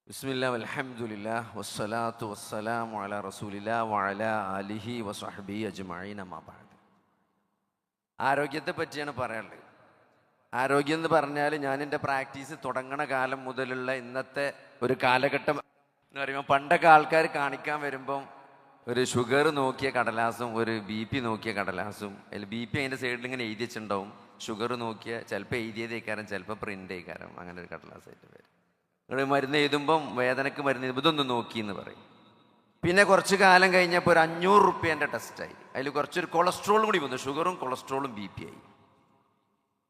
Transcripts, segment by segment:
ബിസ്മില്ലാ വൽഹംദുലില്ലാ വസ്സലാത്തു വസ്സലാമു അലാ റസൂലില്ലാ വഅലാ ആലിഹി വസ്വഹ്ബിഹി അജ്മഈൻ അമ്മാ ബഅദ്. ആരോഗ്യത്തെ പറ്റിയാണ് പറയാനുള്ളത്. ആരോഗ്യം എന്ന് പറഞ്ഞാൽ ഞാൻ എൻ്റെ പ്രാക്ടീസ് തുടങ്ങണ കാലം മുതലുള്ള ഇന്നത്തെ ഒരു കാലഘട്ടം എന്ന് പറയുമ്പോൾ പണ്ടൊക്കെ ആൾക്കാർ കാണിക്കാൻ വരുമ്പം ഒരു ഷുഗർ നോക്കിയ കടലാസും ഒരു BP നോക്കിയ കടലാസും അതിൽ BP അതിൻ്റെ സൈഡിൽ ഇങ്ങനെ എഴുതി വെച്ചിട്ടുണ്ടാവും. ഷുഗർ നോക്കിയ ചിലപ്പോൾ എഴുതിയതേക്കാരം, ചിലപ്പോൾ പ്രിൻ്റ് ചെയ്യിക്കാരം, അങ്ങനെ ഒരു കടലാസായിട്ട് വരും. നിങ്ങൾ മരുന്ന് എഴുതുമ്പം വേദനക്ക് മരുന്ന് എഴുതുമ്പോൾ ഇതൊന്ന് നോക്കി എന്ന് പറയും. പിന്നെ കുറച്ച് കാലം കഴിഞ്ഞപ്പോൾ ഒരു 500 റുപ്യേൻ്റെ ടെസ്റ്റായി. അതിൽ കുറച്ചൊരു കൊളസ്ട്രോളും കൂടി വന്നു, ഷുഗറും കൊളസ്ട്രോളും BP ആയി.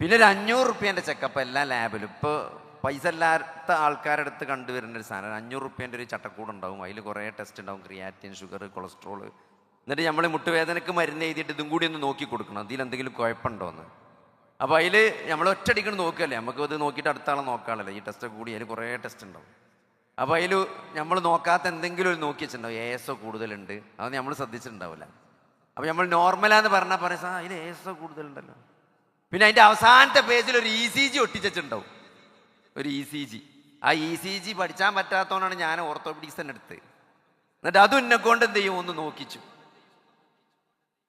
പിന്നെ ഒരു 500 റുപ്യേൻ്റെ ചെക്കപ്പ് എല്ലാ ലാബിലും. ഇപ്പോൾ പൈസ ഇല്ലാത്ത ആൾക്കാരുടെ അടുത്ത് കണ്ടുവരുന്ന ഒരു സാധനം 500 റുപ്യേൻ്റെ ഒരു ചട്ടക്കൂടുണ്ടാവും. അതിൽ കുറേ ടെസ്റ്റ് ഉണ്ടാവും, ക്രിയാറ്റിൻ, ഷുഗർ, കൊളസ്ട്രോൾ. എന്നിട്ട് നമ്മൾ മുട്ടുവേദനക്ക് മരുന്ന് എഴുതിയിട്ട് ഇതും കൂടി ഒന്ന് നോക്കി കൊടുക്കണം, അതിലെന്തെങ്കിലും കുഴപ്പമുണ്ടോയെന്ന്. അപ്പോൾ അതിൽ നമ്മൾ ഒറ്റയടിക്കണം നോക്കുകയല്ലേ, നമുക്ക് അത് നോക്കിയിട്ട് അടുത്താളെ നോക്കാമല്ലോ. ഈ ടെസ്റ്റൊക്കെ കൂടി അതിൽ കുറേ ടെസ്റ്റ് ഉണ്ടാവും. അപ്പോൾ അതിൽ നമ്മൾ നോക്കാത്ത എന്തെങ്കിലും ഒരു നോക്കി വെച്ചിട്ടുണ്ടാവും. AS കൂടുതലുണ്ട്, അത് നമ്മൾ ശ്രദ്ധിച്ചിട്ടുണ്ടാവില്ല. അപ്പോൾ നമ്മൾ നോർമലാന്ന് പറഞ്ഞാൽ പറയാം, അതിൽ AS കൂടുതലുണ്ടല്ലോ. പിന്നെ അതിൻ്റെ അവസാനത്തെ പേജിൽ ഒരു ECG ഒട്ടിച്ചിട്ടുണ്ടാവും, ഒരു ECG. ആ ECG പഠിച്ചാൻ പറ്റാത്തതുകൊണ്ടാണ് ഞാൻ ഓർത്തോപെഡിക്സ് തന്നെ എടുത്തത്. എന്നിട്ട് അതും എന്നെക്കൊണ്ട് എന്ത് ചെയ്യും, ഒന്ന് നോക്കിച്ചു.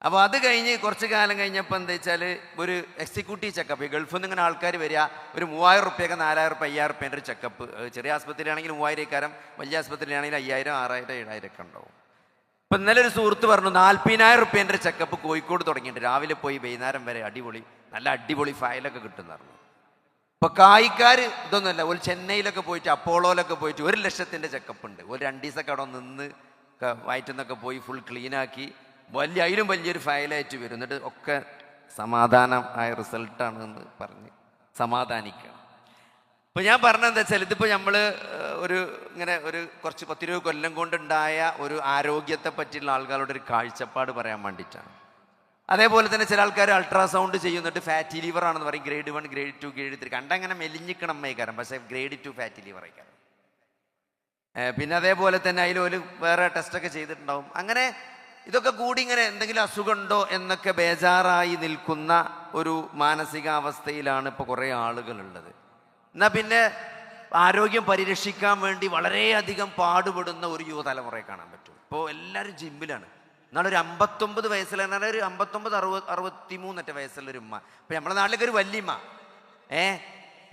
അപ്പോൾ അത് കഴിഞ്ഞ് കുറച്ച് കാലം കഴിഞ്ഞപ്പോൾ എന്താ വെച്ചാൽ ഒരു എക്സിക്യൂട്ടീവ് ചെക്കപ്പ്. ഗൾഫിൽ നിന്ന് ഇങ്ങനെ ആൾക്കാർ വരിക, ഒരു 3000 റുപ്യൊക്കെ 4000 റുപ്യ 5000 റുപ്യേൻ്റെ ഒരു ചെക്കപ്പ്. ചെറിയ ആസ്പത്രിയിലാണെങ്കിൽ 3000 കാരം, വലിയ ആസ്പത്രിയിലാണെങ്കിൽ 5000, 6000, 7000 ഒക്കെ ഉണ്ടാവും. ഇപ്പം ഇന്നലെ ഒരു സുഹൃത്ത് പറഞ്ഞു 40,000 റുപ്യേൻ്റെ ഒരു ചെക്കപ്പ് കോഴിക്കോട് തുടങ്ങിയിട്ട് രാവിലെ പോയി വൈകുന്നേരം വരെ അടിപൊളി, നല്ല അടിപൊളി ഫയലൊക്കെ കിട്ടുന്നതാണ്. ഇപ്പോൾ കായിക്കാർ ഇതൊന്നുമല്ല, ഒരു ചെന്നൈയിലൊക്കെ പോയിട്ട് അപ്പോളോയിലൊക്കെ പോയിട്ട് 1 ലക്ഷത്തിൻ്റെ ചെക്കപ്പ് ഉണ്ട്. ഒരു 2 ദിവസമൊക്കെ അവിടെ നിന്ന് വയറ്റിൽ നിന്നൊക്കെ പോയി ഫുൾ ക്ലീനാക്കി അതിലും വലിയൊരു ഫയലായിട്ട് വരും. എന്നിട്ട് ഒക്കെ സമാധാനം ആയ റിസൾട്ടാണ് എന്ന് പറഞ്ഞ് സമാധാനിക്കുക. ഇപ്പോൾ ഞാൻ പറഞ്ഞതെന്താ വെച്ചാൽ, ഇതിപ്പോൾ നമ്മൾ ഇങ്ങനെ കുറച്ച് 10-20 കൊല്ലം കൊണ്ടുണ്ടായ ഒരു ആരോഗ്യത്തെ പറ്റിയുള്ള ആൾക്കാരുടെ ഒരു കാഴ്ചപ്പാട് പറയാൻ വേണ്ടിയിട്ടാണ്. അതേപോലെ തന്നെ ചില ആൾക്കാർ അൾട്രാസൗണ്ട് ചെയ്യുന്നിട്ട് ഫാറ്റി ലിവർ ആണെന്ന് പറയും. ഗ്രേഡ് 1, ഗ്രേഡ് 2, ഗ്രേഡ് 3 കണ്ടങ്ങനെ മെലിഞ്ഞിക്കണം അമ്മയ്ക്കാരം, പക്ഷേ ഗ്രേഡ് 2 ഫാറ്റി ലിവർ ആയിക്കാരം. പിന്നെ അതേപോലെ തന്നെ അതിൽ വേറെ ടെസ്റ്റൊക്കെ ചെയ്തിട്ടുണ്ടാവും. അങ്ങനെ ഇതൊക്കെ കൂടി ഇങ്ങനെ എന്തെങ്കിലും അസുഖമുണ്ടോ എന്നൊക്കെ ബേജാറായി നിൽക്കുന്ന ഒരു മാനസികാവസ്ഥയിലാണ് ഇപ്പോൾ കുറേ ആളുകളുള്ളത്. എന്നാൽ പിന്നെ ആരോഗ്യം പരിരക്ഷിക്കാൻ വേണ്ടി വളരെയധികം പാടുപെടുന്ന ഒരു യുവതലമുറയെ കാണാൻ പറ്റും. ഇപ്പോൾ എല്ലാവരും ജിമ്മിലാണ്. എന്നാലൊരു 59 വയസ്സിലാണ്, ഒരു 59, 63 വയസ്സുള്ളൊരു ഉമ്മ. ഇപ്പം നമ്മുടെ നാട്ടിലേക്ക് ഒരു വല്യമ്മ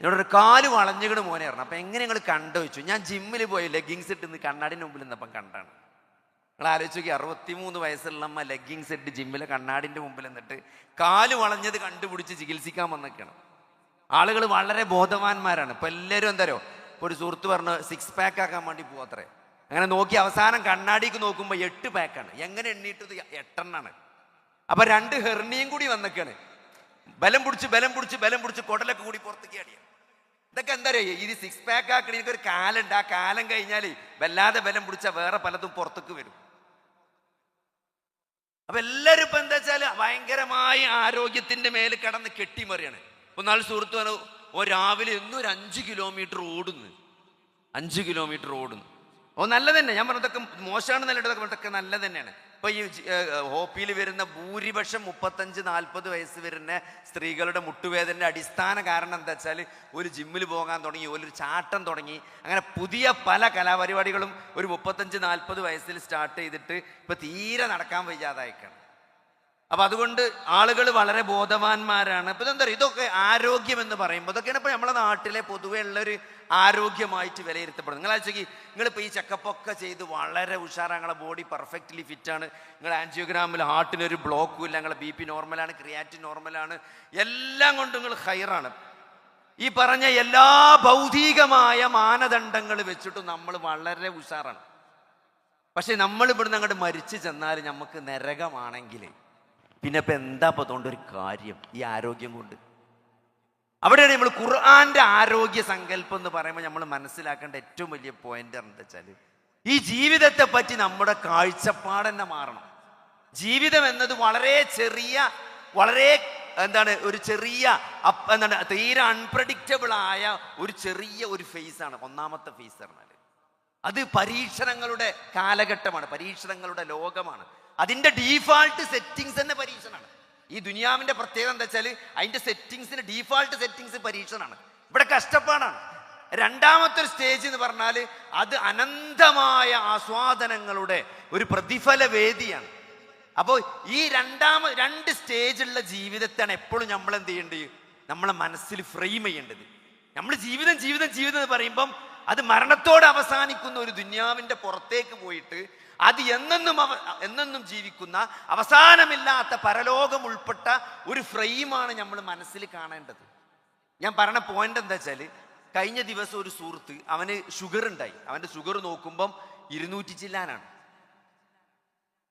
എന്നോടൊരു കാല് വളഞ്ഞുകിട് മോനെ പറഞ്ഞു. അപ്പം എങ്ങനെ നിങ്ങൾ കണ്ടു വെച്ചു? ഞാൻ ജിമ്മിൽ പോയി ലെഗിങ്സ് ഇട്ട് കണ്ണാടിൻ്റെ മുമ്പിൽ നിന്നപ്പം കണ്ടാണ്. നിങ്ങൾ ആലോചിച്ച് നോക്കി, 63 വയസ്സുള്ള അമ്മ ലെഗിങ്സ് ഇട്ട് ജിമ്മിലെ കണ്ണാടിൻ്റെ മുമ്പിൽ നിന്നിട്ട് കാല് വളഞ്ഞത് കണ്ടുപിടിച്ച് ചികിത്സിക്കാൻ വന്നൊക്കെയാണ്. ആളുകൾ വളരെ ബോധവാന്മാരാണ്. ഇപ്പം എല്ലാവരും എന്താരോ, ഇപ്പോൾ ഒരു സുഹൃത്ത് പറഞ്ഞ് 6 പാക്ക് ആക്കാൻ വേണ്ടി പോവത്രേ. അങ്ങനെ നോക്കി അവസാനം കണ്ണാടിക്ക് നോക്കുമ്പോൾ 8 പാക്കാണ്. എങ്ങനെ എണ്ണീട്ടത് 8 എണ്ണാണ്. അപ്പം 2 ഹെർണിയും കൂടി വന്നൊക്കെയാണ്. ബലം പിടിച്ച് കുടലൊക്കെ കൂടി പുറത്തേക്ക് അടിയാണ്. ഇതൊക്കെ എന്താ പറയുക, ഇത് 6 പാക്ക് ആക്കണ എനിക്കൊരു കാലുണ്ട്. ആ കാലം കഴിഞ്ഞാൽ വല്ലാതെ ബലം പിടിച്ചാൽ വേറെ പലതും പുറത്തേക്ക് വരും. അപ്പൊ എല്ലാവരും ഇപ്പൊ എന്താ വെച്ചാൽ ഭയങ്കരമായി ആരോഗ്യത്തിന്റെ മേലെ കിടന്ന് കെട്ടിമറിയാണ്. ഇപ്പൊ നാളെ സുഹൃത്ത് പറഞ്ഞു, രാവിലെ എന്നും ഒരു 5 കിലോമീറ്റർ ഓടുന്നു. 5 കിലോമീറ്റർ ഓടുന്നു. നല്ലത് തന്നെ. ഞാൻ പറഞ്ഞതൊക്കെ മോശമാണ്, ഇതൊക്കെ നല്ലത് തന്നെയാണ്. ഇപ്പൊ ഈ ഹോപ്പിയിൽ വരുന്ന ഭൂരിപക്ഷം 35-40 വയസ്സ് വരുന്ന സ്ത്രീകളുടെ മുട്ടുവേദനയുടെ അടിസ്ഥാന കാരണം എന്താ വെച്ചാൽ ഒരു ജിമ്മിൽ പോകാൻ തുടങ്ങി, ഒരു ചാട്ടം തുടങ്ങി. അങ്ങനെ പുതിയ പല കലാപരിപാടികളും ഒരു 35-40 വയസ്സിൽ സ്റ്റാർട്ട് ചെയ്തിട്ട് ഇപ്പൊ തീരെ നടക്കാൻ വയ്യാതായിക്കാണ്. അപ്പൊ അതുകൊണ്ട് ആളുകൾ വളരെ ബോധവാന്മാരാണ്. ഇപ്പൊ എന്താ പറയുക, ഇതൊക്കെ ആരോഗ്യം എന്ന് പറയുമ്പോൾ ഇതൊക്കെയാണ് ഇപ്പൊ നമ്മളെ നാട്ടിലെ പൊതുവെ ഉള്ളൊരു ആരോഗ്യമായിട്ട് വിലയിരുത്തപ്പെടുന്നത്. നിങ്ങൾ ആലോചിക്ക്, നിങ്ങളിപ്പോൾ ഈ ചെക്കപ്പൊക്കെ ചെയ്ത് വളരെ ഉഷാറാണ്, നിങ്ങളെ ബോഡി പെർഫെക്റ്റ്ലി ഫിറ്റാണ്, നിങ്ങൾ ആൻജിയോഗ്രാമിൽ ഹാർട്ടിനൊരു ബ്ലോക്കും ഇല്ല, നിങ്ങളെ BP നോർമലാണ്, ക്രിയാറ്റിൻ നോർമലാണ്, എല്ലാം കൊണ്ട് നിങ്ങൾ ഹൈറാണ്. ഈ പറഞ്ഞ എല്ലാ ഭൗതികമായ മാനദണ്ഡങ്ങൾ വെച്ചിട്ടും നമ്മൾ വളരെ ഉഷാറാണ്. പക്ഷെ നമ്മൾ ഇവിടുന്ന് അങ്ങോട്ട് മരിച്ചു ചെന്നാൽ നമുക്ക് നരകമാണെങ്കിൽ പിന്നെ ഇപ്പം എന്താ ഇപ്പം അതുകൊണ്ടൊരു കാര്യം ഈ ആരോഗ്യം കൊണ്ട്? അവിടെയാണ് നമ്മൾ ഖുർആന്റെ ആരോഗ്യ സങ്കല്പം എന്ന് പറയുമ്പോൾ നമ്മൾ മനസ്സിലാക്കേണ്ട ഏറ്റവും വലിയ പോയിന്റ് എന്താ വെച്ചാൽ, ഈ ജീവിതത്തെ പറ്റി നമ്മുടെ കാഴ്ചപ്പാട് തന്നെ മാറണം. ജീവിതം എന്നത് വളരെ ചെറിയ, വളരെ ഒരു ചെറിയ തീരെ അൺപ്രഡിക്റ്റബിൾ ആയ ഒരു ചെറിയ ഒരു ഫേസാണ്. ഒന്നാമത്തെ ഫേസ് പറഞ്ഞാൽ അത് പരീക്ഷണങ്ങളുടെ കാലഘട്ടമാണ്, പരീക്ഷണങ്ങളുടെ ലോകമാണ്. അതിൻ്റെ ഡീഫാൾട്ട് സെറ്റിങ്സ് തന്നെ പരീക്ഷണമാണ്. ഈ ദുനിയാവിൻ്റെ പ്രത്യേകത എന്താ വെച്ചാൽ അതിൻ്റെ സെറ്റിങ്സിന് ഡീഫാൾട്ട് സെറ്റിങ്സ് പരീക്ഷണമാണ്. ഇവിടെ കഷ്ടപ്പാടാണ്. രണ്ടാമത്തെ ഒരു സ്റ്റേജ് എന്ന് പറഞ്ഞാൽ അത് അനന്തമായ ആസ്വാദനങ്ങളുടെ ഒരു പ്രതിഫല വേദിയാണ്. അപ്പോൾ ഈ രണ്ട് സ്റ്റേജുള്ള ജീവിതത്തെയാണ് എപ്പോഴും നമ്മൾ എന്ത് ചെയ്യേണ്ടത്, നമ്മളെ മനസ്സിൽ ഫ്രെയിം ചെയ്യേണ്ടത്. നമ്മൾ ജീവിതം ജീവിതം ജീവിതം എന്ന് പറയുമ്പം അത് മരണത്തോടെ അവസാനിക്കുന്ന ഒരു ദുന്യാവിന്റെ പുറത്തേക്ക് പോയിട്ട് അത് എന്നെന്നും ജീവിക്കുന്ന അവസാനമില്ലാത്ത പരലോകം ഉൾപ്പെട്ട ഒരു ഫ്രെയിമാണ് നമ്മൾ മനസ്സിൽ കാണേണ്ടത്. ഞാൻ പറഞ്ഞ പോയിന്റ് എന്താ വെച്ചാൽ, കഴിഞ്ഞ ദിവസം ഒരു സുഹൃത്ത്, അവന് ഷുഗർ ഉണ്ടായി. അവന്റെ ഷുഗർ നോക്കുമ്പം 200 ചില്ലാനാണ്.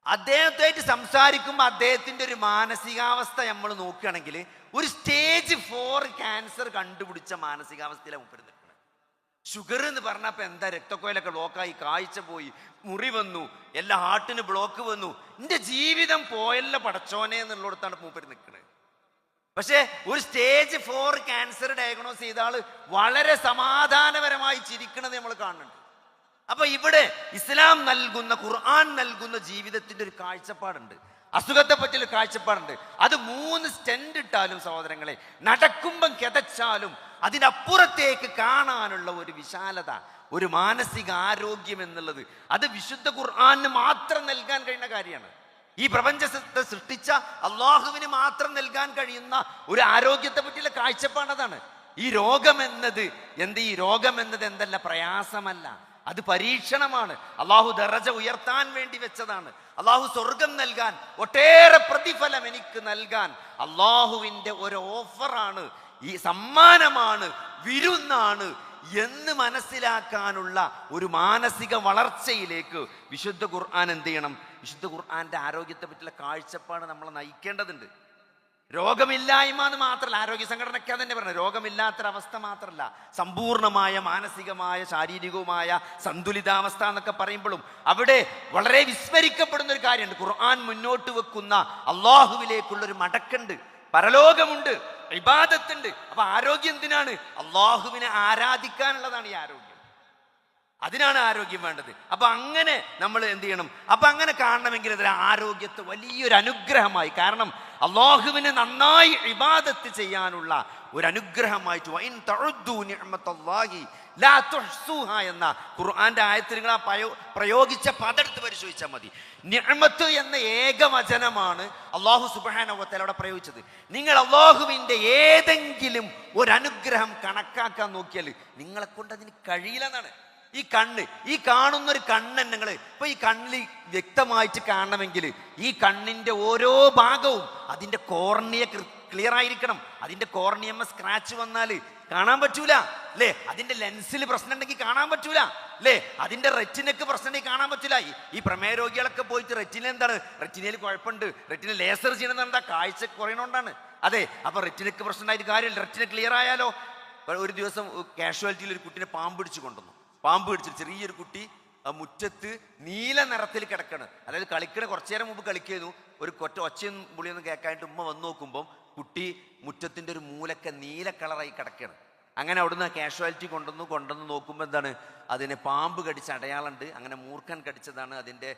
അദ്ദേഹത്തായിട്ട് സംസാരിക്കുമ്പോൾ അദ്ദേഹത്തിന്റെ ഒരു മാനസികാവസ്ഥ നമ്മൾ നോക്കുകയാണെങ്കിൽ ഒരു സ്റ്റേജ് 4 ക്യാൻസർ കണ്ടുപിടിച്ച മാനസികാവസ്ഥയിലാണ് മുപ്പരുന്നത്. ഷുഗർ എന്ന് പറഞ്ഞപ്പോൾ എന്താ, രക്തക്കോയിലൊക്കെ ബ്ലോക്കായി, കാഴ്ച പോയി, മുറി വന്നു, എല്ലാ ഹാർട്ടിന് ബ്ലോക്ക് വന്നു, എന്റെ ജീവിതം പോയല്ല പടച്ചോനെ എന്നുള്ളിടത്താണ് മൂപ്പര് നിൽക്കുന്നത്. പക്ഷെ ഒരു സ്റ്റേജ് 4 ക്യാൻസർ ഡയഗ്നോസ് ചെയ്ത ആള് വളരെ സമാധാനപരമായി ചിരിക്കുന്നത് നമ്മൾ കാണുന്നുണ്ട്. അപ്പൊ ഇവിടെ ഇസ്ലാം നൽകുന്ന, ഖുർആൻ നൽകുന്ന ജീവിതത്തിന്റെ ഒരു കാഴ്ചപ്പാടുണ്ട്, അസുഖത്തെ പറ്റിയൊരു കാഴ്ചപ്പാടുണ്ട്. അത് 3 സ്റ്റെൻഡ് ഇട്ടാലും സഹോദരങ്ങളെ, നടക്കുമ്പം കിതച്ചാലും അതിനപ്പുറത്തേക്ക് കാണാനുള്ള ഒരു വിശാലത, ഒരു മാനസിക ആരോഗ്യം എന്നുള്ളത് അത് വിശുദ്ധ ഖുർആന് മാത്രം നൽകാൻ കഴിയുന്ന കാര്യമാണ്. ഈ പ്രപഞ്ചത്തെ സൃഷ്ടിച്ച അള്ളാഹുവിന് മാത്രം നൽകാൻ കഴിയുന്ന ഒരു ആരോഗ്യത്തെ പറ്റിയുള്ള കാഴ്ചപ്പാടതാണ്. ഈ രോഗം എന്നത് എന്തല്ല, പ്രയാസമല്ല, അത് പരീക്ഷണമാണ്. അള്ളാഹു ദറജ ഉയർത്താൻ വേണ്ടി വെച്ചതാണ്. അള്ളാഹു സ്വർഗം നൽകാൻ, ഒട്ടേറെ പ്രതിഫലം എനിക്ക് നൽകാൻ അള്ളാഹുവിന്റെ ഒരു ഓഫറാണ്, ഈ സമ്മാനമാണ്, വിരുന്നാണ് എന്ന് മനസ്സിലാക്കാനുള്ള ഒരു മാനസിക വളർച്ചയിലേക്ക് വിശുദ്ധ ഖുർആൻ എന്ത് ചെയ്യണം, വിശുദ്ധ ഖുർആന്റെ ആരോഗ്യത്തെ പറ്റിയുള്ള കാഴ്ചപ്പാട് നമ്മളെ നയിക്കേണ്ടതുണ്ട്. രോഗമില്ലായ്മ എന്ന് മാത്രമല്ല, ആരോഗ്യ സംഘടനയ്ക്ക് തന്നെ പറഞ്ഞു, രോഗമില്ലാത്തൊരവസ്ഥ മാത്രമല്ല, സമ്പൂർണമായ മാനസികമായ ശാരീരികവുമായ സന്തുലിതാവസ്ഥ എന്നൊക്കെ പറയുമ്പോഴും അവിടെ വളരെ വിസ്മരിക്കപ്പെടുന്ന ഒരു കാര്യമുണ്ട്. ഖുർആൻ മുന്നോട്ട് വെക്കുന്ന അള്ളാഹുവിലേക്കുള്ളൊരു മടക്കുണ്ട്, പരലോകമുണ്ട്, ഇബാദത്തുണ്ട്. അപ്പൊ ആരോഗ്യം എന്തിനാണ്? അള്ളാഹുവിനെ ആരാധിക്കാനുള്ളതാണ് ഈ ആരോഗ്യം. അതിനാണ് ആരോഗ്യം വേണ്ടത്. അപ്പൊ അങ്ങനെ നമ്മൾ എന്ത് ചെയ്യണം? അപ്പൊ അങ്ങനെ കാണണമെങ്കിൽ അതിൽ ആരോഗ്യത്തെ വലിയൊരു അനുഗ്രഹമായി, കാരണം അള്ളാഹുവിനെ നന്നായി ഇബാദത്ത് ചെയ്യാനുള്ള ഒരു അനുഗ്രഹമായിട്ട് എന്ന ഖുർആന്റെ ആയത്തിൽ നിങ്ങൾ ആ പ്രയോഗിച്ച പദമെടുത്ത് പരിശോധിച്ചാൽ മതി. നിഅമത്ത് എന്ന ഏകവചനമാണ് അള്ളാഹു സുബ്ഹാനഹു വ തആല അവിടെ പ്രയോഗിച്ചത്. നിങ്ങൾ അള്ളാഹുവിന്റെ ഏതെങ്കിലും ഒരു അനുഗ്രഹം കണക്കാക്കാൻ നോക്കിയാൽ നിങ്ങളെ കൊണ്ട് അതിന് കഴിയില്ല എന്നാണ്. ഈ കാണുന്ന ഒരു കണ്ണ്, നിങ്ങൾ ഇപ്പൊ ഈ കണ്ണിൽ വ്യക്തമായിട്ട് കാണണമെങ്കിൽ ഈ കണ്ണിന്റെ ഓരോ ഭാഗവും അതിന്റെ കോർണിയ ക്ലിയർ ആയിരിക്കണം. അതിന്റെ കോർണിയമ്മ സ്ക്രാച്ച് വന്നാൽ കാണാൻ പറ്റൂല അല്ലേ? അതിന്റെ ലെൻസിൽ പ്രശ്നം ഉണ്ടെങ്കിൽ കാണാൻ പറ്റൂല അല്ലേ? അതിന്റെ റെറ്റിനക്ക് പ്രശ്നം ഉണ്ടെങ്കിൽ കാണാൻ പറ്റൂല. ഈ പ്രമേയ രോഗികളൊക്കെ പോയിട്ട് റെറ്റിന എന്താണ്, റെറ്റിനയിൽ കുഴപ്പമുണ്ട്, റെറ്റിന ലേസർ ചെയ്യണമെന്ന് എന്താ, കാഴ്ച കുറയണോണ്ടാണ്. അതെ, അപ്പൊ റെറ്റിനക്ക് പ്രശ്നം ഉണ്ടായിട്ട് കാര്യമില്ല. റെറ്റിന ക്ലിയർ ആയാലോ? ഒരു ദിവസം കാഷ്വാലിറ്റിയിൽ ഒരു കുട്ടീനെ പാമ്പ് പിടിച്ചു കൊണ്ടുവന്നു. പാമ്പ് പിടിച്ചിട്ട് ചെറിയൊരു കുട്ടി മുറ്റത്ത് നീല നിറത്തിൽ കിടക്കണം. അതായത് കളിക്കണ കുറച്ചു നേരം മുമ്പ് കളിക്കുന്നു, ഒരു ഒച്ചയും പുളിയൊന്നും കേൾക്കാനായിട്ട് ഉമ്മ വന്ന് നോക്കുമ്പോൾ കുട്ടി മുറ്റത്തിന്റെ ഒരു മൂലക്കെ നീല കളറായി കിടക്കണം. അങ്ങനെ അവിടുന്ന് കാഷ്വാലിറ്റി കൊണ്ടുവന്ന് നോക്കുമ്പോൾ എന്താണ്, അതിനെ പാമ്പ് കടിച്ച അടയാളുണ്ട്. അങ്ങനെ മൂർഖൻ കടിച്ചതാണ്. അതിന്റെ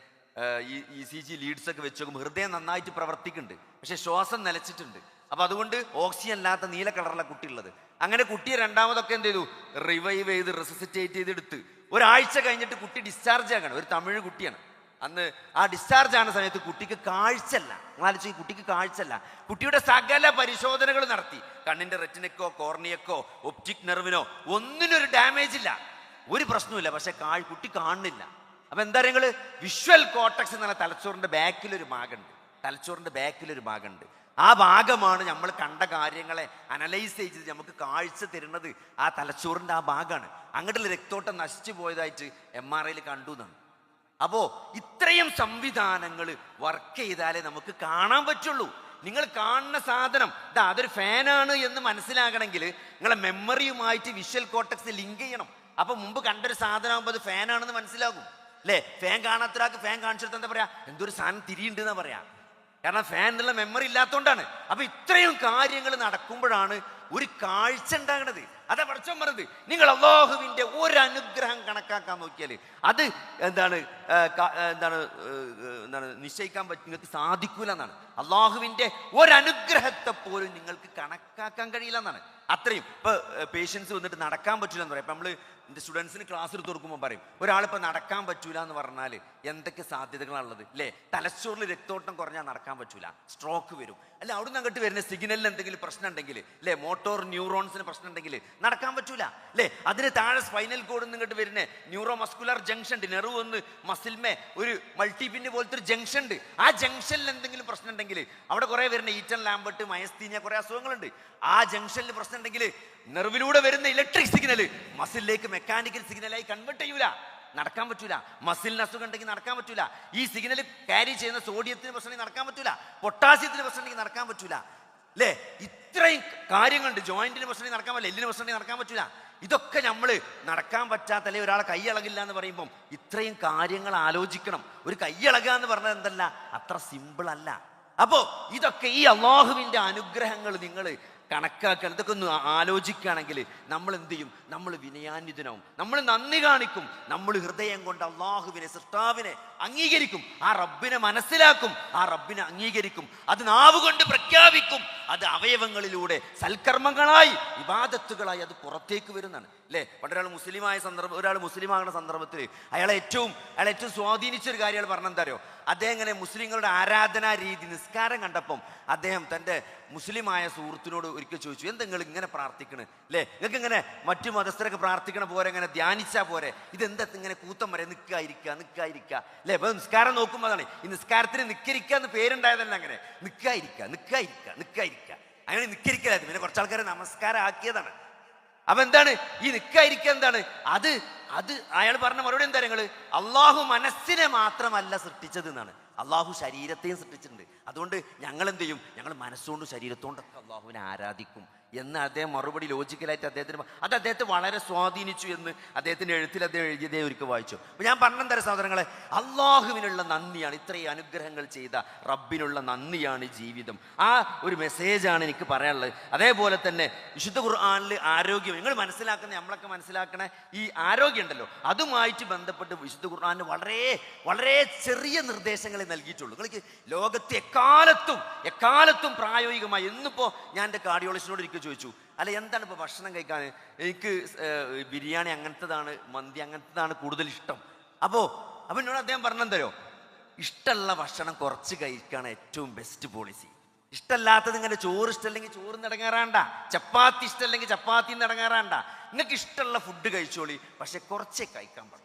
ECG ലീഡ്സ് ഒക്കെ വെച്ച് നോക്കുമ്പോൾ ഹൃദയം നന്നായിട്ട് പ്രവർത്തിക്കുന്നുണ്ട്, പക്ഷെ ശ്വാസം നിലച്ചിട്ടുണ്ട്. അപ്പൊ അതുകൊണ്ട് ഓക്സിജൻ അല്ലാത്ത നീല കളറുള്ള കുട്ടി ഉള്ളത്. അങ്ങനെ കുട്ടിയെ രണ്ടാമതൊക്കെ എന്ത് ചെയ്തു, റിവൈവ് ചെയ്ത് റെസിസിറ്റേറ്റ് ചെയ്തെടുത്ത് ഒരാഴ്ച കഴിഞ്ഞിട്ട് കുട്ടി ഡിസ്ചാർജ് ആകണം. ഒരു തമിഴ് കുട്ടിയാണ്. അന്ന് ആ ഡിസ്ചാർജ് ആകുന്ന സമയത്ത് കുട്ടിക്ക് കാഴ്ചല്ല. നിങ്ങളാലോചിച്ച്, കുട്ടിക്ക് കാഴ്ചല്ല. കുട്ടിയുടെ സകല പരിശോധനകൾ നടത്തി, കണ്ണിന്റെ റെറ്റിനക്കോ കോർണിയക്കോ ഒപ്റ്റിക് നെർവിനോ ഒന്നിനൊരു ഡാമേജ് ഇല്ല, ഒരു പ്രശ്നമില്ല. പക്ഷെ കുട്ടി കാണുന്നില്ല. അപ്പൊ എന്താ പറയുക, വിഷ്വൽ കോർട്ടക്സ് എന്ന് പറഞ്ഞ തലച്ചോറിന്റെ ബാക്കിലൊരു ഭാഗമുണ്ട്. ആ ഭാഗമാണ് നമ്മൾ കണ്ട കാര്യങ്ങളെ അനലൈസ് ചെയ്ത് നമുക്ക് കാഴ്ച തരുന്നത്. ആ തലച്ചോറിന്റെ ആ ഭാഗമാണ്. അങ്ങോട്ടുള്ള രക്തോട്ടം നശിച്ചു പോയതായിട്ട് MRIയിൽ കണ്ടു എന്നാണ്. അപ്പോ ഇത്രയും സംവിധാനങ്ങൾ വർക്ക് ചെയ്താലേ നമുക്ക് കാണാൻ പറ്റുള്ളൂ. നിങ്ങൾ കാണുന്ന സാധനം അതൊരു ഫാനാണ് എന്ന് മനസ്സിലാകണമെങ്കിൽ നിങ്ങളെ മെമ്മറിയുമായിട്ട് വിഷ്വൽ കോർട്ടക്സ് ലിങ്ക് ചെയ്യണം. അപ്പൊ മുമ്പ് കണ്ടൊരു സാധനം ആകുമ്പോൾ അത് ഫാനാണെന്ന് മനസ്സിലാകും അല്ലേ? ഫാൻ കാണാത്തൊരാൾക്ക് ഫാൻ കാണിച്ചെടുത്ത് എന്താ പറയാ, എന്തൊരു സാധനം തിരിയുണ്ട് എന്നാ പറയാ. കാരണം ഫാനിലുള്ള മെമ്മറി ഇല്ലാത്തതുകൊണ്ടാണ്. അപ്പൊ ഇത്രയും കാര്യങ്ങൾ നടക്കുമ്പോഴാണ് ഒരു കാഴ്ച ഉണ്ടാകണത്. അതാ പടച്ചോൻ പറഞ്ഞത്. നിങ്ങൾ അള്ളാഹുവിൻ്റെ ഒരു അനുഗ്രഹം കണക്കാക്കാൻ നോക്കിയാൽ അത് എന്താണ് നിശ്ചയിക്കാൻ പറ്റും, നിങ്ങൾക്ക് സാധിക്കൂല എന്നാണ്. അള്ളാഹുവിൻ്റെ ഒരനുഗ്രഹത്തെ പോലും നിങ്ങൾക്ക് കണക്കാക്കാൻ കഴിയില്ല എന്നാണ്. അത്രയും ഇപ്പൊ പേഷ്യൻസ് വന്നിട്ട് നടക്കാൻ പറ്റില്ല എന്ന് പറയാം. ഇപ്പൊ നമ്മള് എൻ്റെ സ്റ്റുഡൻസിന് ക്ലാസ് എടുത്ത് കൊടുക്കുമ്പോൾ പറയും, ഒരാളിപ്പോൾ നടക്കാൻ പറ്റൂല എന്ന് പറഞ്ഞാൽ എന്തൊക്കെ സാധ്യതകളാണുള്ളത് അല്ലേ? തലച്ചോറിൽ രക്തോട്ടം കുറഞ്ഞാൽ നടക്കാൻ പറ്റൂല, സ്ട്രോക്ക് വരും അല്ല, അവിടുന്ന് അങ്ങോട്ട് വരുന്ന സിഗ്നലിൽ എന്തെങ്കിലും പ്രശ്നം ഉണ്ടെങ്കിൽ അല്ലേ, മോട്ടോർ ന്യൂറോൺസിന് പ്രശ്നം ഉണ്ടെങ്കിൽ നടക്കാൻ പറ്റൂല അല്ലേ? അതിന് താഴെ സ്പൈനൽ കോഡ് ഇങ്ങോട്ട് വരുന്ന ന്യൂറോ മസ്കുലർ ജംഗ്ഷൻ ഉണ്ട്, നെർവ് ഒന്ന് മസിൽമേ ഒരു മൾട്ടിപിന് പോലത്തെ ഒരു ജംഗ്ഷൻ ഉണ്ട്. ആ ജംഗ്ഷനിൽ എന്തെങ്കിലും പ്രശ്നം ഉണ്ടെങ്കിൽ അവിടെ കുറെ വരുന്ന ഈറ്റൻ ലാംബർട്ട് മയസ്തീനിയ കുറെ അസുഖങ്ങളുണ്ട്. ആ ജംഗ്ഷനിൽ പ്രശ്നം ഉണ്ടെങ്കിൽ നെർവിലൂടെ വരുന്ന ഇലക്ട്രിക് സിഗ്നൽ മസിലിലേക്ക് മെക്കാനിക്കൽ സിഗ്നലായി കൺവേർട്ട് ചെയ്യൂല, നടക്കാൻ പറ്റൂല. മസിലിന് അസുഖം ഉണ്ടെങ്കിൽ നടക്കാൻ പറ്റൂല. ഈ സിഗ്നൽ ക്യാരി ചെയ്യുന്ന സോഡിയത്തിന് പ്രശ്നം നടക്കാൻ പറ്റൂല, പൊട്ടാസ്യത്തിന് പ്രശ്നം ഉണ്ടെങ്കിൽ നടക്കാൻ പറ്റൂല അല്ലേ? ഇത്രയും കാര്യങ്ങളുണ്ട്. ജോയിന്റിന് പ്രശ്നം നടക്കാൻ പറ്റില്ല, എല്ലിന് പ്രശ്നം നടക്കാൻ പറ്റൂല. ഇതൊക്കെ നമ്മൾ നടക്കാൻ പറ്റാത്ത അല്ലെങ്കിൽ ഒരാളെ കൈയിളകില്ല എന്ന് പറയുമ്പം ഇത്രയും കാര്യങ്ങൾ ആലോചിക്കണം. ഒരു കൈയിളകുക എന്ന് പറഞ്ഞത് എന്തല്ല, അത്ര സിമ്പിൾ അല്ല. അപ്പോ ഇതൊക്കെ ഈ അള്ളാഹുവിൻ്റെ അനുഗ്രഹങ്ങൾ നിങ്ങൾ കണക്കാക്കാൻ, ഇതൊക്കെ ഒന്ന് ആലോചിക്കുകയാണെങ്കിൽ നമ്മൾ എന്ത് ചെയ്യും? നമ്മൾ വിനയാന്വിതനാവും, നമ്മൾ നന്ദി കാണിക്കും, നമ്മൾ ഹൃദയം കൊണ്ട് അള്ളാഹുവിനെ സൃഷ്ടാവിനെ അംഗീകരിക്കും, ആ റബ്ബിനെ മനസ്സിലാക്കും, ആ റബ്ബിനെ അംഗീകരിക്കും, അത് നാവുകൊണ്ട് പ്രഖ്യാപിക്കും, അത് അവയവങ്ങളിലൂടെ സൽക്കർമ്മങ്ങളായി ഇബാദത്തുകളായി അത് പുറത്തേക്ക് വരുന്നതാണ് അല്ലേ? പണ്ടൊരാൾ മുസ്ലിമായ സന്ദർഭം, ഒരാൾ മുസ്ലിം ആകുന്ന സന്ദർഭത്തിൽ അയാളെ ഏറ്റവും സ്വാധീനിച്ചൊരു കാര്യം അയാൾ പറഞ്ഞെന്താരോ, അദ്ദേഹം ഇങ്ങനെ മുസ്ലിങ്ങളുടെ ആരാധനാ രീതി നിസ്കാരം കണ്ടപ്പം അദ്ദേഹം തൻ്റെ മുസ്ലിമായ സുഹൃത്തിനോട് ഒരിക്കൽ ചോദിച്ചു, എന്താ നിങ്ങൾ ഇങ്ങനെ പ്രാർത്ഥിക്കണേ അല്ലേ? നിങ്ങൾക്ക് ഇങ്ങനെ മറ്റു മതസ്ഥരൊക്കെ പ്രാർത്ഥിക്കണ പോരെ ഇങ്ങനെ ധ്യാനിച്ചാൽ പോരെ, ഇതെന്താ ഇങ്ങനെ കൂത്തം വരെ നിൽക്കാതിരിക്കുക അല്ലേ? അപ്പൊ നിസ്കാരം നോക്കുമ്പോൾ അതാണ് ഈ നിസ്കാരത്തിന് നിക്കരിക്കുക എന്ന് പേരുണ്ടായതല്ല, അങ്ങനെ നിക്കാതിരിക്കുക അങ്ങനെ നിക്കരിക്കലായിരുന്നു. പിന്നെ കുറച്ചാൾക്കാരെ നമസ്കാരം ആക്കിയതാണ്. അപ്പൊ എന്താണ് ഈ നിക്കാതിരിക്കുക? എന്താണ് അത്? അയാൾ പറഞ്ഞ മറുപടി എന്താ? ഞങ്ങള് അള്ളാഹു മനസ്സിനെ മാത്രമല്ല സൃഷ്ടിച്ചത് എന്നാണ്, അള്ളാഹു ശരീരത്തെയും സൃഷ്ടിച്ചിട്ടുണ്ട്. അതുകൊണ്ട് ഞങ്ങൾ എന്ത് ചെയ്യും? ഞങ്ങൾ മനസ്സുകൊണ്ടും ശരീരത്തോണ്ടൊക്കെ അള്ളാഹുവിനെ ആരാധിക്കും എന്ന് അദ്ദേഹം മറുപടി ലോജിക്കലായിട്ട് അദ്ദേഹത്തെ വളരെ സ്വാധീനിച്ചു എന്ന് അദ്ദേഹത്തിൻ്റെ എഴുത്തിൽ അദ്ദേഹം എഴുതിയതേ ഒരിക്കൽ വായിച്ചു. അപ്പം ഞാൻ പറഞ്ഞെന്താ സഹോദരങ്ങളെ, അള്ളാഹുവിനുള്ള നന്ദിയാണ്, ഇത്രയും അനുഗ്രഹങ്ങൾ ചെയ്ത റബ്ബിനുള്ള നന്ദിയാണ് ജീവിതം. ആ ഒരു മെസ്സേജാണ് എനിക്ക് പറയാനുള്ളത്. അതേപോലെ തന്നെ വിശുദ്ധ ഖുർആനിൽ ആരോഗ്യം നിങ്ങൾ മനസ്സിലാക്കുന്ന, നമ്മളൊക്കെ മനസ്സിലാക്കണ ഈ ആരോഗ്യം ഉണ്ടല്ലോ, അതുമായിട്ട് ബന്ധപ്പെട്ട് വിശുദ്ധ ഖുർആനിൽ വളരെ വളരെ ചെറിയ നിർദ്ദേശങ്ങളെ നൽകിയിട്ടുള്ളൂ. നിങ്ങൾക്ക് ലോകത്ത് എക്കാലത്തും പ്രായോഗികമായി. എന്നിപ്പോൾ ഞാൻ എൻ്റെ കാർഡിയോളജിസ്റ്റിനോട് ഒരിക്കൽ ചോദിച്ചു, അല്ല എന്താണ് ഇപ്പോൾ ഭക്ഷണം കഴിക്കാൻ, എനിക്ക് ബിരിയാണി അങ്ങനത്തതാണ്, മന്തി അങ്ങനത്തതാണ് കൂടുതൽ ഇഷ്ടം. അപ്പോൾ എന്നോട് അദ്ദേഹം പറഞ്ഞെന്തരോ, ഇഷ്ടമുള്ള ഭക്ഷണം കുറച്ച് കഴിക്കുകയാണ് ഏറ്റവും ബെസ്റ്റ് പോളിസി. ഇഷ്ടമല്ലാത്തത് ഇങ്ങനെ ചോറ് ഇഷ്ടമല്ലെങ്കിൽ ചോറ് നടങ്ങാറാണ്ട, ചപ്പാത്തി ഇഷ്ടമല്ലെങ്കിൽ ചപ്പാത്തി നടങ്ങാറാണ്ട. നിങ്ങൾക്ക് ഇഷ്ടമുള്ള ഫുഡ് കഴിച്ചോളി, പക്ഷെ കുറച്ചേ കഴിക്കാൻ പാടും.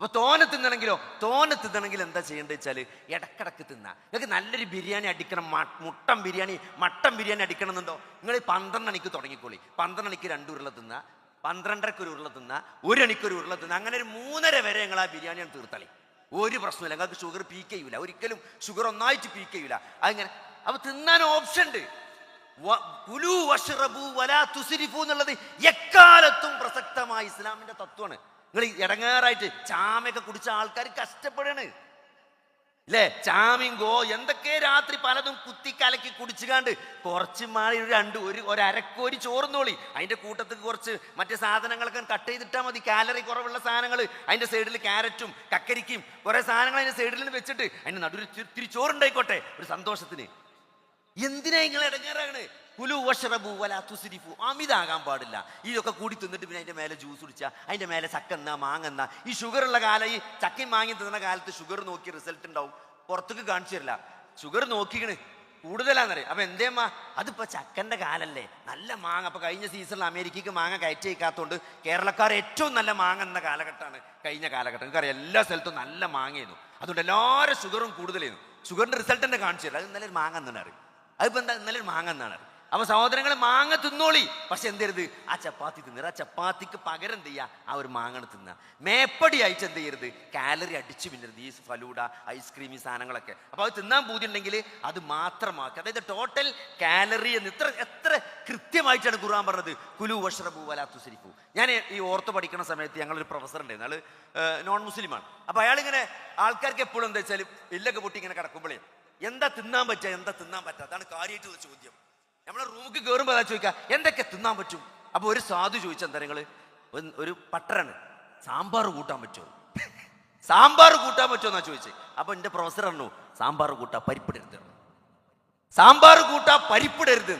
അപ്പൊ തോനെ തിന്നണമെങ്കിൽ എന്താ ചെയ്യേണ്ടത് വെച്ചാൽ ഇടക്കിടക്ക് തിന്നാ. നിങ്ങൾക്ക് നല്ലൊരു ബിരിയാണി അടിക്കണം, മട്ടൻ ബിരിയാണി അടിക്കണം എന്നുണ്ടോ, നിങ്ങൾ 12 മണിക്ക് തുടങ്ങിക്കോളി. 12 മണിക്ക് 2 ഉരുള തിന്നാ, 12:30 ഒരു ഉരുള തിന്നാ, 1 മണിക്ക് ഒരു ഉരുള തിന്നാ, അങ്ങനെ ഒരു 3:30 വരെ നിങ്ങൾ ആ ബിരിയാണിയാണ് തീർത്തളി. ഒരു പ്രശ്നമില്ല, നിങ്ങൾക്ക് ഷുഗർ പീക്ക് ചെയ്യൂല, ഒരിക്കലും ഷുഗർ ഒന്നായിട്ട് പീക്ക് ചെയ്യൂല. അങ്ങനെ അപ്പൊ തിന്നാൻ ഓപ്ഷൻ ഉണ്ട്. കുലു വഷ്റബു വലാ തുസ്രിഫു എന്നുള്ളത് എക്കാലത്തും പ്രസക്തമായ ഇസ്ലാമിന്റെ തത്വമാണ്. നിങ്ങൾ ഇടങ്ങാറായിട്ട് ചാമയൊക്കെ കുടിച്ച ആൾക്കാർ കഷ്ടപ്പെടാണ് അല്ലേ? ചാമിങ്കോ എന്തൊക്കെ രാത്രി പലതും കുത്തിക്കലക്കി കുടിച്ചുകാണ്ട് കുറച്ച് മാറി ഒരു അരക്കോരി ചോറുന്നോളി. അതിന്റെ കൂട്ടത്തിൽ കുറച്ച് മറ്റേ സാധനങ്ങളൊക്കെ കട്ട് ചെയ്തിട്ടാൽ മതി, കാലറി കുറവുള്ള സാധനങ്ങൾ. അതിന്റെ സൈഡിൽ ക്യാരറ്റും കക്കരിക്കും കുറെ സാധനങ്ങൾ അതിന്റെ സൈഡിൽ വെച്ചിട്ട് അതിന്റെ നടുവിൽ ഇത്തിരി ചോറുണ്ടായിക്കോട്ടെ ഒരു സന്തോഷത്തിന്. എന്തിനാ നിങ്ങൾ ഇടങ്ങാറാണ്? കുലു വഷ്റബു വലാ തുസ്രിഫു, അമിതാകാൻ പാടില്ല. ഇതൊക്കെ കൂടി തിന്നിട്ട് പിന്നെ അതിന്റെ മേലെ ജ്യൂസ് കുടിച്ചാൽ, അതിന്റെ മേലെ ചക്കെന്നാ മാങ്ങെന്നാ. ഈ ഷുഗറുള്ള കാലം, ഈ ചക്കയും മാങ്ങി തിന്നുന്ന കാലത്ത് ഷുഗർ നോക്കി റിസൾട്ട് ഉണ്ടാവും, പുറത്തേക്ക് കാണിച്ചു തരില്ല. ഷുഗർ നോക്കിക്കണ് കൂടുതലാന്നറിയാം. അപ്പൊ എന്തേമ്മ, അതിപ്പോ ചക്കന്റെ കാലല്ലേ, നല്ല മാങ്ങ. അപ്പൊ കഴിഞ്ഞ സീസണിൽ അമേരിക്കക്ക് മാങ്ങ കയറ്റി വയ്ക്കാത്തതുകൊണ്ട് കേരളക്കാർ ഏറ്റവും നല്ല മാങ്ങ എന്ന കാലഘട്ടമാണ് കഴിഞ്ഞ കാലഘട്ടം. നിങ്ങൾക്കറിയാം എല്ലാ സ്ഥലത്തും നല്ല മാങ്ങയായിരുന്നു, അതുകൊണ്ട് എല്ലാവരും ഷുഗറും കൂടുതലായിരുന്നു. ഷുഗറിന്റെ റിസൾട്ട് തന്നെ കാണിച്ചു തരില്ല, അത് ഇന്നലെ മാങ്ങ എന്നാണ് അറിയും. അതിപ്പോ എന്താ, ഇന്നലെ മാങ്ങ എന്നാണ് അറിയും. അപ്പൊ സഹോദരങ്ങൾ, മാങ്ങ തിന്നോളി, പക്ഷെ എന്തരുത്, ആ ചപ്പാത്തി തിന്നരുത്. ആ ചപ്പാത്തിക്ക് പകരം എന്ത് ചെയ്യുക, ആ ഒരു മാങ്ങ തിന്നുക. മേപ്പടി അയച്ച് എന്ത് ചെയ്യരുത്, കാലറി അടിച്ചു പിന്നരുത്. ഈ ഫലൂഡ, ഐസ്ക്രീം, ഈ സാധനങ്ങളൊക്കെ. അപ്പൊ അത് തിന്നാൻ പൂതിയുണ്ടെങ്കിൽ അത് മാത്രമാക്കുക. അതായത് ടോട്ടൽ കാലറി എന്ന് എത്ര കൃത്യമായിട്ടാണ് ഖുർആൻ പറഞ്ഞത്, കുലു വഷ്റബു വലാ തുസ്രിഫു. ഞാൻ ഈ ഓർത്ത് പഠിക്കുന്ന സമയത്ത് ഞങ്ങളൊരു പ്രൊഫസർ ഉണ്ടായിരുന്നു, അയാൾ നോൺ മുസ്ലിമാണ്. അപ്പൊ അയാളിങ്ങനെ ആൾക്കാർക്ക് എപ്പോഴും എന്താ വെച്ചാൽ എല്ലൊക്കെ പൊട്ടി ഇങ്ങനെ കിടക്കുമ്പോഴേ എന്താ തിന്നാൻ പറ്റുക, എന്താ തിന്നാൻ പറ്റുക, അതാണ് കാര്യമായിട്ടുള്ള ചോദ്യം. നമ്മളെ റൂമിൽ കയറുമ്പോൾ അതാ ചോദിക്കുക എന്തൊക്കെ തിന്നാൻ പറ്റും. അപ്പൊ ഒരു സാധു ചോദിച്ച എന്താ നിങ്ങള്, ഒരു പട്ടരാണ്, സാമ്പാർ കൂട്ടാൻ പറ്റുമോ, സാമ്പാർ കൂട്ടാൻ പറ്റുമോ എന്നാ ചോദിച്ചത്. അപ്പൊ എന്റെ പ്രൊഫസർ പറഞ്ഞു സാമ്പാർ കൂട്ടാ പരിപ്പിടരുത്, സാമ്പാർ കൂട്ടാ പരിപ്പിടരുത്.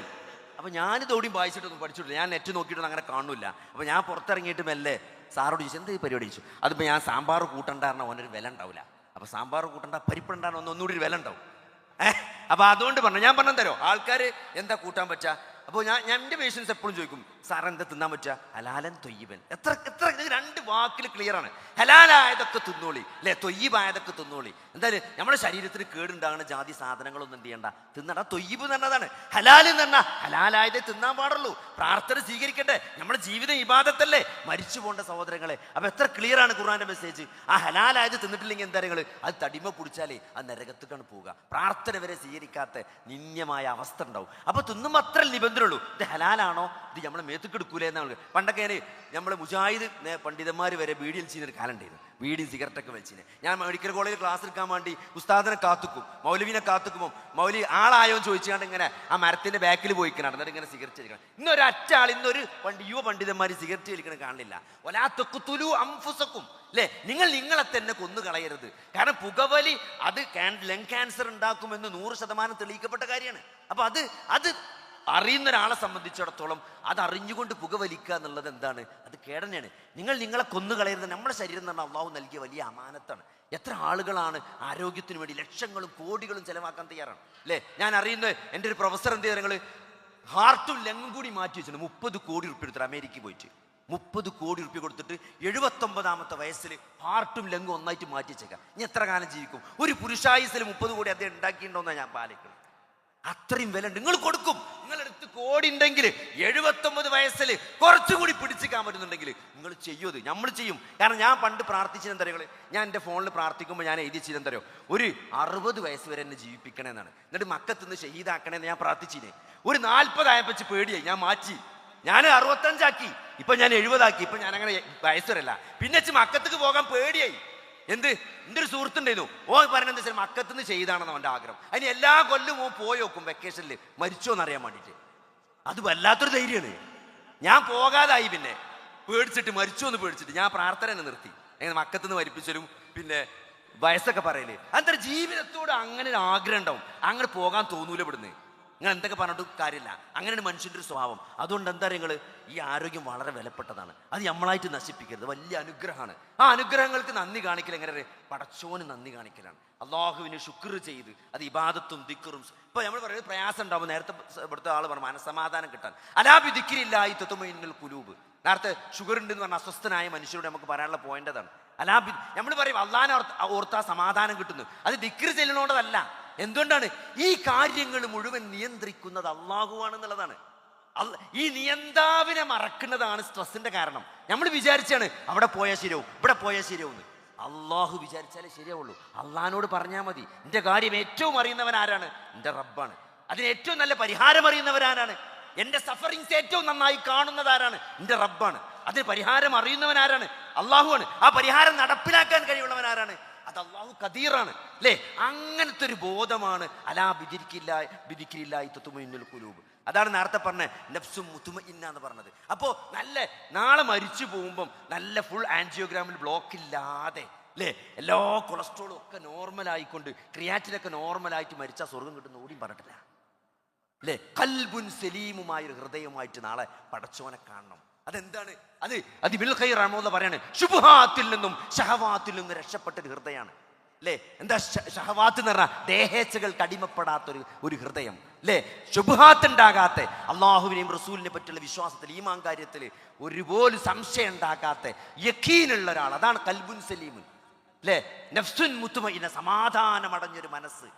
അപ്പൊ ഞാനിത് ഓടിയും വായിച്ചിട്ടൊന്നും പഠിച്ചിട്ടില്ല, ഞാൻ നെറ്റ് നോക്കിയിട്ടൊന്നും അങ്ങനെ കാണൂല. അപ്പൊ ഞാൻ പുറത്തിറങ്ങിയിട്ട് മെല്ലെ സാറോട് ചോദിച്ചു എന്ത് പരിപാടി ചോദിച്ചു. അതിപ്പോ ഞാൻ സാമ്പാർ കൂട്ടണ്ടാറിന ഓനൊരു വില ഉണ്ടാവില്ല, അപ്പൊ സാമ്പാർ കൂട്ടണ്ട പരിപ്പിടണ്ടാണ് ഒന്നുകൂടി ഒരു വില ഉണ്ടാവും. അപ്പൊ അതുകൊണ്ട് പറഞ്ഞു, ഞാൻ പറഞ്ഞു തരോ ആൾക്കാർ എന്താ കൂട്ടാൻ പറ്റുക. അപ്പോൾ ഞാൻ എൻ്റെ പേഷ്യൻസ് എപ്പോഴും ചോദിക്കും സാർ എന്താ തിന്നാൻ പറ്റുക, ഹലാലൻ തൊയ്യബൻ. എത്ര രണ്ട് വാക്കിൽ ക്ലിയർ ആണ്. ഹലാലായതൊക്കെ തിന്നോളി അല്ലെ, തൊയ്യബായതൊക്കെ തിന്നോളി. എന്തായാലും നമ്മുടെ ശരീരത്തിന് കേടുണ്ടാകുന്ന ജാതി സാധനങ്ങളൊന്നും എന്ത് ചെയ്യണ്ട, തിന്നണ്ട. തൊയ്യബ് എന്ന് പറഞ്ഞതാണ്, ഹലാൽ എന്ന് പറഞ്ഞാൽ ഹലാലായതേ തിന്നാൻ പാടുള്ളൂ. പ്രാർത്ഥന സ്വീകരിക്കട്ടെ, നമ്മുടെ ജീവിതം ഇബാദത്തല്ലേ, മരിച്ചു പോകേണ്ട സഹോദരങ്ങളെ. അപ്പൊ എത്ര ക്ലിയർ ആണ് ഖുർആന്റെ മെസ്സേജ്. ആ ഹലാലായത് തിന്നിട്ടില്ലെങ്കിൽ എന്താ നിങ്ങൾ, അത് തടിമ കുടിച്ചാലേ അത് നരകത്തേക്കാണ് പോവുക. പ്രാർത്ഥന വരെ സ്വീകരിക്കാത്ത നിന്യമായ അവസ്ഥ ഉണ്ടാവും. അപ്പൊ തിന്നുമ്പോൾ അത്ര നിബന്ധനയുള്ളൂ. ഇത് ഹലാലാണോ, ഇത് നമ്മളെ മേത്തുക്ക് എടുക്കൂലേ എന്നാണ്. പണ്ടൊക്കെ നമ്മളെ മുജാഹിദ് പണ്ഡിതന്മാർ വരെ ബീഡിയിൽ ചെയ്യുന്നൊരു കാലം ഉണ്ടായിരുന്നു. ബീഡിയും സിഗരറ്റൊക്കെ വെച്ചിന്. ഞാൻ മെഡിക്കൽ കോളേജിൽ ക്ലാസ് എടുക്കാൻ വേണ്ടി ഉസ്താദിനെ കാത്തുക്കും, മൗലവിനെ കാത്തുക്കുമ്പോൾ മൗലവി ആളായോ എന്ന് ചോദിച്ചാണ്ട് ഇങ്ങനെ ആ മരത്തിന്റെ ബാക്കിൽ പോയിക്കണം, എന്നിട്ട് ഇങ്ങനെ സിഗരറ്റ് വലിക്കണം. ഇന്നൊരു അറ്റാൾ, ഇന്നൊരു യുവ പണ്ഡിതന്മാർ സിഗരറ്റ് വലിക്കണം കാണില്ല. ഒലാ തഖ്തുലൂ അൻഫുസക്കും അല്ലേ, നിങ്ങൾ നിങ്ങളെ തന്നെ കൊന്നു കളയരുത്. കാരണം പുകവലി അത് ലങ് ക്യാൻസർ ഉണ്ടാക്കുമെന്ന് 100% തെളിയിക്കപ്പെട്ട കാര്യമാണ്. അപ്പൊ അത് അറിയുന്ന ഒരാളെ സംബന്ധിച്ചിടത്തോളം അത് അറിഞ്ഞുകൊണ്ട് പുകവലിക്കുക എന്നുള്ളത് എന്താണ്, അത് കേടനെയാണ്. നിങ്ങൾ നിങ്ങളെ കൊന്നു കളയരുത്. നമ്മുടെ ശരീരം എന്ന് പറഞ്ഞാൽ അള്ളാഹു നൽകിയ വലിയ അമാനത്താണ്. എത്ര ആളുകളാണ് ആരോഗ്യത്തിന് വേണ്ടി ലക്ഷങ്ങളും കോടികളും ചെലവാക്കാൻ തയ്യാറാണ് അല്ലേ. ഞാൻ അറിയുന്നത് എൻ്റെ ഒരു പ്രൊഫസർ എന്ത് ചെയ്തു, ഹാർട്ടും ലങ്ങും കൂടി മാറ്റി വെച്ചിട്ടുണ്ട്. 30 കോടി റുപ്യ എടുത്തിട്ട് അമേരിക്കയിൽ പോയിട്ട് 30 കോടി റുപ്യ കൊടുത്തിട്ട് 79ാമത്തെ വയസ്സിൽ ഹാർട്ടും ലങ്ങും ഒന്നായിട്ട് മാറ്റി വെച്ചേക്കാം. ഇനി എത്ര കാലം ജീവിക്കും? ഒരു പുരുഷായുസിൽ 30 കോടി അദ്ദേഹം ഉണ്ടാക്കിയിട്ടുണ്ടോന്നാണ് ഞാൻ പാലിക്കുന്നത്. അത്രയും വില നിങ്ങൾ കൊടുക്കും. നിങ്ങളെടുത്ത് കോടി ഉണ്ടെങ്കിൽ 79 വയസ്സിൽ കുറച്ചുകൂടി പിടിച്ചിക്കാൻ പറ്റുന്നുണ്ടെങ്കിൽ നിങ്ങൾ ചെയ്യൂത്. നമ്മൾ ചെയ്യും. കാരണം ഞാൻ പണ്ട് പ്രാർത്ഥിച്ചത് അറിയോ, ഞാൻ എൻ്റെ ഫോണിൽ പ്രാർത്ഥിക്കുമ്പോൾ ഞാൻ എഴുതി ചെയ്തെന്തറിയോ, ഒരു 60 വയസ്സ് വരെ എന്നെ ജീവിപ്പിക്കണമെന്നാണ്. എന്നിട്ട് മക്കത്തുനിന്ന് ഷഹീദാക്കണേന്ന് ഞാൻ പ്രാർത്ഥിച്ചിനെ. ഒരു 40 ആയപ്പച്ച് പേടിയായി, ഞാൻ മാറ്റി. ഞാൻ 65 ആക്കി, ഇപ്പൊ ഞാൻ 70 ആക്കി. ഇപ്പൊ ഞാൻ അങ്ങനെ വയസ്സരല്ല. പിന്നെ മക്കത്തേക്ക് പോകാൻ പേടിയായി. എൻ്റെ ഒരു സുഹൃത്തുണ്ടായിരുന്നു, ഓ പറഞ്ഞെന്താ വെച്ചാൽ മക്കത്തുനിന്ന് ചെയ്താണെന്ന് അവൻ്റെ ആഗ്രഹം. അതിന് എല്ലാ കൊല്ലം ഓ പോയി നോക്കും വെക്കേഷനിൽ മരിച്ചോ എന്നറിയാൻ വേണ്ടിയിട്ട്. അത് വല്ലാത്തൊരു ധൈര്യമാണ്. ഞാൻ പോകാതായി, പിന്നെ പേടിച്ചിട്ട് മരിച്ചോ എന്ന് പേടിച്ചിട്ട് ഞാൻ പ്രാർത്ഥന തന്നെ നിർത്തി. എങ്ങനെ മക്കത്തുനിന്ന് മരിപ്പിച്ചാലും പിന്നെ വയസ്സൊക്കെ പറയല്. അത്ര ജീവിതത്തോട് അങ്ങനെ ഒരു ആഗ്രഹം ഉണ്ടാവും, അങ്ങനെ പോകാൻ തോന്നൂല ഇവിടുന്ന്. നിങ്ങൾ എന്തൊക്കെ പറഞ്ഞിട്ട് കാര്യമില്ല, അങ്ങനെയാണ് മനുഷ്യൻ്റെ ഒരു സ്വഭാവം. അതുകൊണ്ട് എന്താ നിങ്ങൾ, ഈ ആരോഗ്യം വളരെ വിലപ്പെട്ടതാണ്. അത് നമ്മളായിട്ട് നശിപ്പിക്കരുത്. വലിയ അനുഗ്രഹമാണ്. ആ അനുഗ്രഹങ്ങൾക്ക് നന്ദി കാണിക്കൽ എങ്ങനെ, പടച്ചോന് നന്ദി കാണിക്കലാണ്. അള്ളാഹുവിന് ശുക്ർ ചെയ്ത് അത് ഇബാദത്തും ദിക്റും. ഇപ്പൊ നമ്മൾ പറയുന്നത് പ്രയാസം ഉണ്ടാവും. നേരത്തെ ഇവിടുത്തെ ആൾ പറഞ്ഞു മനസ്സമാധാനം കിട്ടാൻ. അലാബി ദിക്രില്ലാഹി തത്മഇന്നുൽ ഖുലൂബ്. നേരത്തെ ഷുഗർ ഉണ്ടെന്ന് പറഞ്ഞ അസ്വസ്ഥനായ മനുഷ്യരോട് നമുക്ക് പറയാനുള്ള പോയിന്റ് അതാണ്. അലാബി നമ്മൾ പറയും അള്ളാഹിനെ ഓർത്താ സമാധാനം കിട്ടുന്നു. അത് ദിക്ർ ചെല്ലുന്നോണ്ടതല്ല. എന്തുകൊണ്ടാണ്? ഈ കാര്യങ്ങൾ മുഴുവൻ നിയന്ത്രിക്കുന്നത് അള്ളാഹുവാണെന്നുള്ളതാണ്. ഈ നിയന്താവിനെ മറക്കുന്നതാണ് സ്ട്രെസ്സിന്റെ കാരണം. നമ്മൾ വിചാരിച്ചാണ് അവിടെ പോയാൽ ശരിയാവും, ഇവിടെ പോയാൽ ശരിയാവും. അള്ളാഹു വിചാരിച്ചാലേ ശരിയാവുള്ളൂ. അള്ളാഹിനോട് പറഞ്ഞാൽ മതി. എൻ്റെ കാര്യം ഏറ്റവും അറിയുന്നവൻ ആരാണ്? എൻ്റെ റബ്ബാണ്. അതിന് ഏറ്റവും നല്ല പരിഹാരം അറിയുന്നവരാരാണ്? എൻ്റെ സഫറിങ്സ് ഏറ്റവും നന്നായി കാണുന്നതാരാണ്? എൻ്റെ റബ്ബാണ്. അതിന് പരിഹാരം അറിയുന്നവനാരാണ്? അള്ളാഹുവാണ്. ആ പരിഹാരം നടപ്പിലാക്കാൻ കഴിവുള്ളവനാരാണ്? അത് അള്ളാഹു ഖദീറാണ് അല്ലേ. അങ്ങനത്തെ ഒരു ബോധമാണ് അലാ ബിദിക്രില്ലാഹി തത്മഇന്നുൽ ഖുലൂബ്. അതാണ് നേരത്തെ പറഞ്ഞ നഫ്സും മുത്മഇന്ന എന്ന് പറഞ്ഞത്. അപ്പോ നല്ല നാളെ മരിച്ചു പോകുമ്പം നല്ല ഫുൾ ആൻജിയോഗ്രാമിൽ ബ്ലോക്ക് ഇല്ലാതെ അല്ലേ, എല്ലാ കൊളസ്ട്രോളും ഒക്കെ നോർമലായിക്കൊണ്ട് ക്രിയാറ്റിനൊക്കെ നോർമലായിട്ട് മരിച്ചാൽ സ്വർഗം കിട്ടുന്ന ഓടിയും പറഞ്ഞിട്ടില്ല അല്ലേ. കൽബുൻ സലീമുമായൊരു ഹൃദയമായിട്ട് നാളെ പടച്ചോനെ കാണണം. അതെന്താണ്? അത് ബിൽ ഖൈർ റഹ്മത്തുള്ളാഹി പറയാണ്, ശുബ്ഹാത്തിൽ നിന്നും ശഹവാത്തിൽ നിന്നും രക്ഷപ്പെട്ടൊരു ഹൃദയമാണ് അല്ലേ. എന്താ ഷഹവാത്ത് എന്ന് പറഞ്ഞാൽ ദേഹേച്ഛകൾക്ക് അടിമപ്പെടാത്തൊരു ഹൃദയം അല്ലേ. ശുബ്ഹാത്ത് ഉണ്ടാകാത്ത, അള്ളാഹുവിനെയും റസൂലിനെ പറ്റിയുള്ള വിശ്വാസത്തിൽ ഈമാൻ കാര്യത്തിൽ ഒരുപോലെ സംശയം ഉണ്ടാക്കാത്ത യഖീനുള്ള ഒരാൾ, അതാണ് കൽബുൻ സലീം അല്ലേ. നഫ്സുൻ മുത്മഇന്ന, സമാധാനമടഞ്ഞൊരു മനസ്സ്,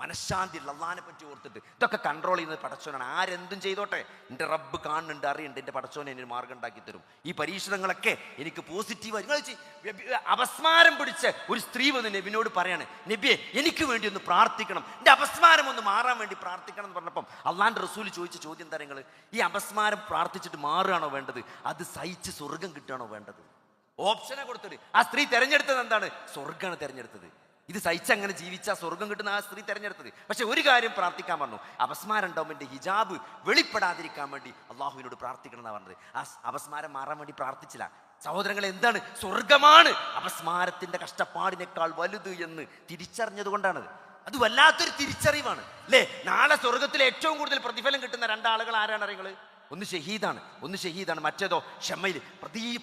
മനഃശാന്തി ഉള്ള അള്ളാഹിനെ പറ്റി ഓർത്തിട്ട് ഇതൊക്കെ കൺട്രോൾ ചെയ്യുന്നത് പടച്ചോനാണ്. ആരെന്തും ചെയ്തോട്ടെ, എൻ്റെ റബ്ബ് കാണുന്നുണ്ട്, അറിയുന്നുണ്ട്. എൻ്റെ പടച്ചോനെ എനിക്ക് മാർഗം ഉണ്ടാക്കി തരും. ഈ പരീക്ഷണങ്ങളൊക്കെ എനിക്ക് പോസിറ്റീവായി. നിങ്ങൾ അപസ്മാരം പിടിച്ച ഒരു സ്ത്രീ വന്ന് നബിനോട് പറയാണ്, നബിയെ എനിക്ക് വേണ്ടി ഒന്ന് പ്രാർത്ഥിക്കണം, എൻ്റെ അപസ്മാരം ഒന്ന് മാറാൻ വേണ്ടി പ്രാർത്ഥിക്കണം എന്ന് പറഞ്ഞപ്പം അള്ളാഹിൻ്റെ റസൂൽ ചോദിച്ച ചോദ്യം എന്താ? നിങ്ങൾ ഈ അപസ്മാരം പ്രാർത്ഥിച്ചിട്ട് മാറുകയാണോ വേണ്ടത്, അത് സഹിച്ച് സ്വർഗം കിട്ടുകയാണോ വേണ്ടത്? ഓപ്ഷനെ കൊടുത്തിട്ട് ആ സ്ത്രീ തെരഞ്ഞെടുത്തത് എന്താണ്? സ്വർഗ്ഗമാണ് തെരഞ്ഞെടുത്തത്. ഇത് സഹിച്ചങ്ങനെ ജീവിച്ചാൽ സ്വർഗം കിട്ടുന്ന ആ സ്ത്രീ തെരഞ്ഞെടുത്തത്. പക്ഷെ ഒരു കാര്യം പ്രാർത്ഥിക്കാൻ പറഞ്ഞു, അപസ്മാരം ഉണ്ടാവും, എൻ്റെ ഹിജാബ് വെളിപ്പെടാതിരിക്കാൻ വേണ്ടി അള്ളാഹുവിനോട് പ്രാർത്ഥിക്കണം എന്നാണ് പറഞ്ഞത്. ആ അപസ്മാരം മാറാൻ വേണ്ടി പ്രാർത്ഥിച്ചില്ല. സഹോദരങ്ങളെ, എന്താണ് സ്വർഗമാണ് അപസ്മാരത്തിന്റെ കഷ്ടപ്പാടിനേക്കാൾ വലുത് എന്ന് തിരിച്ചറിഞ്ഞത് കൊണ്ടാണത്. അത് വല്ലാത്തൊരു തിരിച്ചറിവാണ് അല്ലേ. നാളെ സ്വർഗത്തിലെ ഏറ്റവും കൂടുതൽ പ്രതിഫലം കിട്ടുന്ന രണ്ടാളുകൾ ആരാണ് അറിയുന്നത്? ഒന്ന് ഷഹീദാണ്, മറ്റേതോ ക്ഷമയിൽ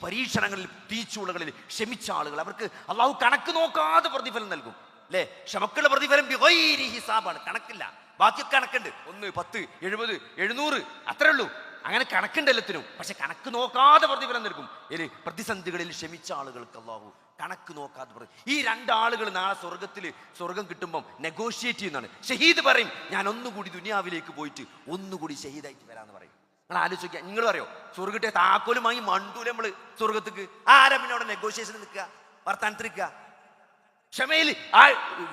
പരീക്ഷണങ്ങളിൽ തീച്ചൂളകളിൽ ക്ഷമിച്ച ആളുകൾ. അവർക്ക് അള്ളാഹു കണക്ക് നോക്കാതെ പ്രതിഫലം നൽകും അല്ലേ. ക്ഷമക്കുള്ള പ്രതിഫലം ബിഗൈരി ഹിസാബാണ്, കണക്കില്ല. ബാക്കിയൊക്കെ കണക്കുണ്ട്, 1, 10, 70, 700 അത്രേ ഉള്ളൂ. അങ്ങനെ കണക്കുണ്ട് എല്ലാത്തിനും. പക്ഷെ കണക്ക് നോക്കാതെ പ്രതിഫലം നൽകും. പ്രതിസന്ധികളിൽ ക്ഷമിച്ച ആളുകൾക്ക് അള്ളാഹു കണക്ക് നോക്കാതെ ഈ രണ്ടാളുകൾ നാളെ സ്വർഗം കിട്ടുമ്പം നെഗോഷിയേറ്റ് ചെയ്യുന്നതാണ്. ഷഹീദ് പറയും, ഞാൻ ഒന്നുകൂടി ദുനിയാവിലേക്ക് പോയിട്ട് ഒന്നുകൂടി ഷഹീദായിട്ട് വരാമെന്ന് പറയും. നിങ്ങൾ ആലോചിക്കുക, നിങ്ങൾ പറയോ സ്വർഗത്തെ താക്കോലും വാങ്ങി മണ്ടൂല നമ്മള് സ്വർഗത്തേക്ക്? ആരാ പിന്നെ അവിടെ നെഗോഷിയേഷൻ നിൽക്കുക, വർത്താനത്തിരിക്കുക? ക്ഷമയിൽ ആ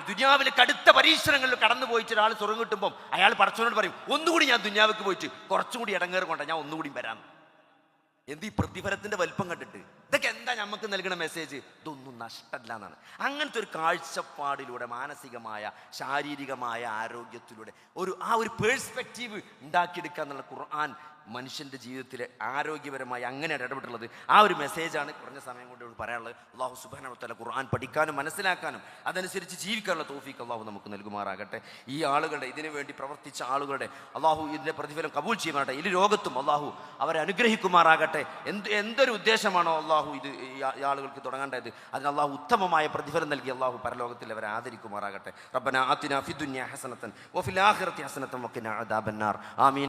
ദുനിയാവിലെ കടുത്ത പരീക്ഷണങ്ങളിൽ കടന്നു പോയിട്ട് ഒരാൾ സ്വർഗം കിട്ടുമ്പോൾ അയാൾ പടച്ചവനോട് പറയും, ഒന്നുകൂടി ഞാൻ ദുനിയാവിലേക്ക് പോയിട്ട് കുറച്ചുകൂടി ഇടങ്ങേറ് കൊണ്ട ഞാൻ ഒന്നുകൂടി വരാം. എന്ത് ഈ പ്രതിഫലത്തിന്റെ വലിപ്പം കണ്ടിട്ട് ഇതൊക്കെ എന്താ നമുക്ക് നൽകുന്ന മെസ്സേജ്? ഇതൊന്നും നഷ്ടമല്ല എന്നാണ്. അങ്ങനത്തെ ഒരു കാഴ്ചപ്പാടിലൂടെ മാനസികമായ ശാരീരികമായ ആരോഗ്യത്തിലൂടെ ഒരു പേഴ്സ്പെക്റ്റീവ് ഉണ്ടാക്കിയെടുക്കുക എന്നുള്ള ഖുർആൻ മനുഷ്യന്റെ ജീവിതത്തിൽ ആരോഗ്യപരമായി അങ്ങനെ ഇടപെട്ടുള്ളത്. ആ ഒരു മെസ്സേജാണ് കുറഞ്ഞ സമയം കൊണ്ട് പറയാനുള്ളത്. അള്ളാഹു സുബ്ഹാനഹു വ തആല ഖുർആൻ പഠിക്കാനും മനസ്സിലാക്കാനും അതനുസരിച്ച് ജീവിക്കാനുള്ള തൗഫീഖ് അള്ളാഹു നമുക്ക് നൽകുമാറാകട്ടെ. ഈ ആളുകളുടെ ഇതിനു വേണ്ടി പ്രവർത്തിച്ച ആളുകളുടെ അള്ളാഹു ഇതിന്റെ പ്രതിഫലം കബൂൽ ചെയ്യുമാറാകട്ടെ. ഈ ലോകത്തും അള്ളാഹു അവരെ അനുഗ്രഹിക്കുമാറാകട്ടെ. എന്തൊരു ഉദ്ദേശമാണോ അള്ളാഹു ഈ ആളുകൾക്ക് തുടങ്ങേണ്ടത്, അതിന് അള്ളാഹു ഉത്തമമായ പ്രതിഫലം നൽകി അള്ളാഹു പരലോകത്തിൽ അവരെ ആദരിക്കുമാറാകട്ടെ. റബ്ബനാ ആതിനാ ഫിദ്ദുനിയ ഹസനതൻ വഫിൽ ആഖിറതി ഹസനതൻ വഖിനാ അദാബന്നാർ. ആമീൻ.